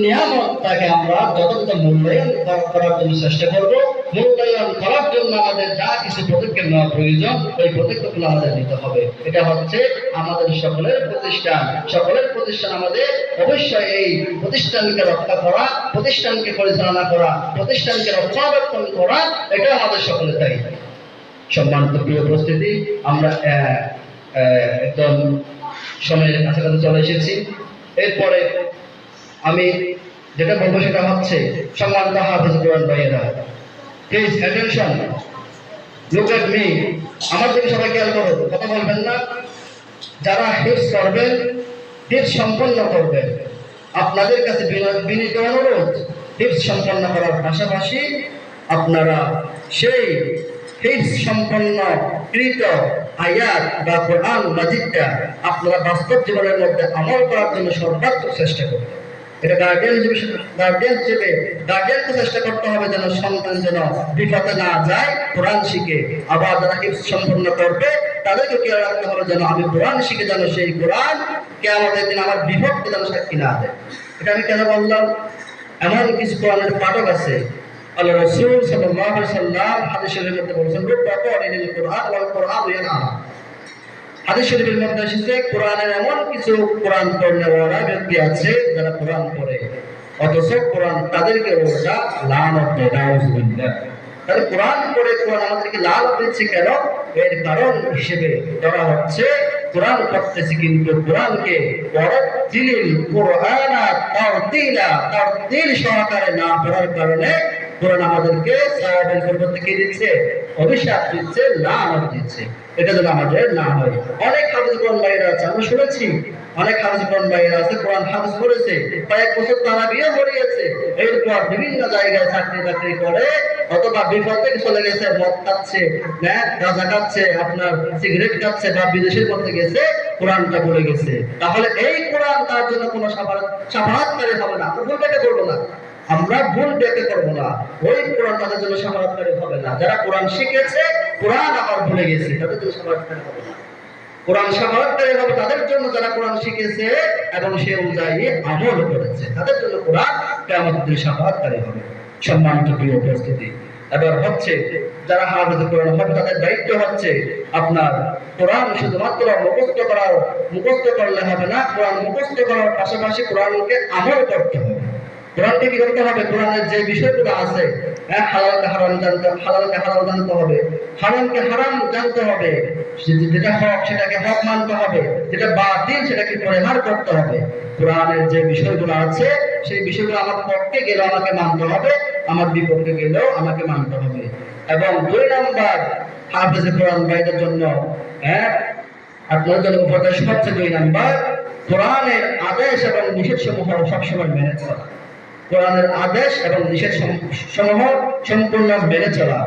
নিয়ামতটাকে আমরা যথাযথ মূল্যায়ন করার জন্য চেষ্টা করব। মূল্যায়ন করার জন্য আমাদের যা কিছু পদক্ষেপ নেওয়া প্রয়োজন ওই পদক্ষেপগুলো আমাদের নিতে হবে। এটা হচ্ছে আমাদের সকলের প্রতিষ্ঠান আমাদের অবশ্যই এই প্রতিষ্ঠানকে রক্ষা করা, প্রতিষ্ঠানকে পরিচালনা করা, প্রতিষ্ঠানকে রক্ষণাবেক্ষণ করা, এটা আমাদের সকলের দায়িত্ব। সম্মানিত প্রিয় উপস্থিতি, আমরা একদম সময়ের কাছাকাছি চলে এসেছি। এরপরে আমি যেটা বলবো সেটা হচ্ছে সম্মানিত হাফেজ কোরআন ভাইয়েরা, please attention, look at me, আমার দিকে সবাই খেয়াল করুন, কথা বলবেন না। যারা হিফজ করবেন, হিফজ সম্পন্ন করবেন, আপনাদের কাছে বিনীত অনুরোধ, হিফজ সম্পন্ন করার পাশাপাশি আপনারা সেই হিফজ সম্পন্ন কৃত আয়াত বা কোরআন মাজিদটা আপনারা বাস্তব জীবনের মধ্যে আমল করার জন্য সর্বাত্মক চেষ্টা করবেন। এটা গার্ডিয়ানকে চেষ্টা করতে হবে যেন সন্তান যেন বিপদে না যায়, কোরআন শিখে। আবার যারা হিফজ সম্পন্ন করবে তাদেরকে খেয়াল রাখতে হবে যেন আমি কোরআন শিখে যেন সেই কোরআন কিয়ামতের দিন আমার বিপদকে যেন সাক্ষী না দেয়। এটা আমি কেন বললাম? এমন কিছু কোরআনের পাঠক আছে, আল্লাহ রাসূল সাল্লাল্লাহু আলাইহি ওয়াসাল্লাম হাদিস শরীফের মধ্যে বলেছেন, রুব্বাকারিনিল কুরআন ওয়াল কুরআনু ইয়ানহা। হাদিস শরীফের মধ্যে এসেছে কোরআনের এমন কিছু কোরআন পড়নেওয়ালা ব্যক্তি আছে যারা কোরআন পড়ে, অথচ কোরআন তাদেরকে ওটা লানত দেয়, নাউযুবিল্লাহ। তাহলে কোরআন পড়ে কোরআন আমাদেরকে লানত দিচ্ছে কেন? এর কারণ হিসেবে ধরা হচ্ছে কোরআন পড়তেছি কিন্তু কোরআনকে ওয়ারাতিলিল কুরআনা তারতিল সহকারে না পড়ার কারণে কোরআন আমাদেরকে সওয়াবের পরিবর্তে কি দিচ্ছে? অভিশাপ দিচ্ছে, লানত দিচ্ছে। এটা যেন আমাদের না হয়। অনেক হাফেজ কোরআন ভাইয়েরা আছে, আমরা শুনেছি অনেক হাফেজ কোরআন ভাইয়েরা আছে, কোরআন হাফেজ করেছে, কয়েক বছর তারা বিয়ে করিয়েছে, এরপর বিভিন্ন জায়গায় চাকরি বাকরি করে অথবা বিপদে চলে গেছে, মদ খাচ্ছে, গাঁজা খাচ্ছে, আপনার সিগারেট খাচ্ছে বা বিদেশের মধ্যে গেছে, কোরআনটা বলে গেছে। তাহলে এই কোরআন তার জন্য কোনো সাফারাতকারী হবে না। ভুল ব্যাখ্যা করবো না, আমরা ভুল ব্যাখ্যা করবো না, ওই কোরআন তাদের জন্য সাফারাতকারী হবে না। যারা কোরআন শিখেছে, কোরআন আবার ভুলে গেছে, তাদের জন্য সাফারাতকারী হবে না। কোরআন সাফারাতকারী হবে তাদের জন্য যারা কোরআন শিখেছে এবং সে অনুযায়ী আমল করেছে, তাদের জন্য কোরআন কিয়ামতের দিন সাফারাতকারী হবে। সম্মানিত প্রিয় উপস্থিতি, এবার হচ্ছে যারা হাফেজ কোরআন হবে তাদের দায়িত্ব হচ্ছে আপনার কোরআন শুধুমাত্র মুখস্থ করলে হবে না, কোরআন মুখস্থ করার পাশাপাশি কোরআনকে আমল করতে হবে। কোরআনকে কি করতে হবে? কোরআনের যে বিষয়গুলো আছে, হালালকে হারাম জানতে হবে, হারামকে হারাম জানতে হবে, যেটা হক সেটাকে হক মানতে হবে, যেটা বাতিল সেটাকে পরিহার করতে হবে। কোরআনের যে বিষয়গুলো আছে সেই বিষয়গুলো আমার পক্ষে গেলেও আমাকে মানতে হবে, আমার বিপক্ষে গেলেও আমাকে মানতে হবে। এবং 2 নাম্বার হাফেজ কোরআন ভাইদের জন্য আপনার জন্য উপদেশ হচ্ছে 2 নাম্বার, কোরআনের আদেশ এবং নিষেধ সমূহ সবসময় মেনে চলা। কোরআনের আদেশ এবং নিষেধ সমূহ সম্পূর্ণ মেনে চলা।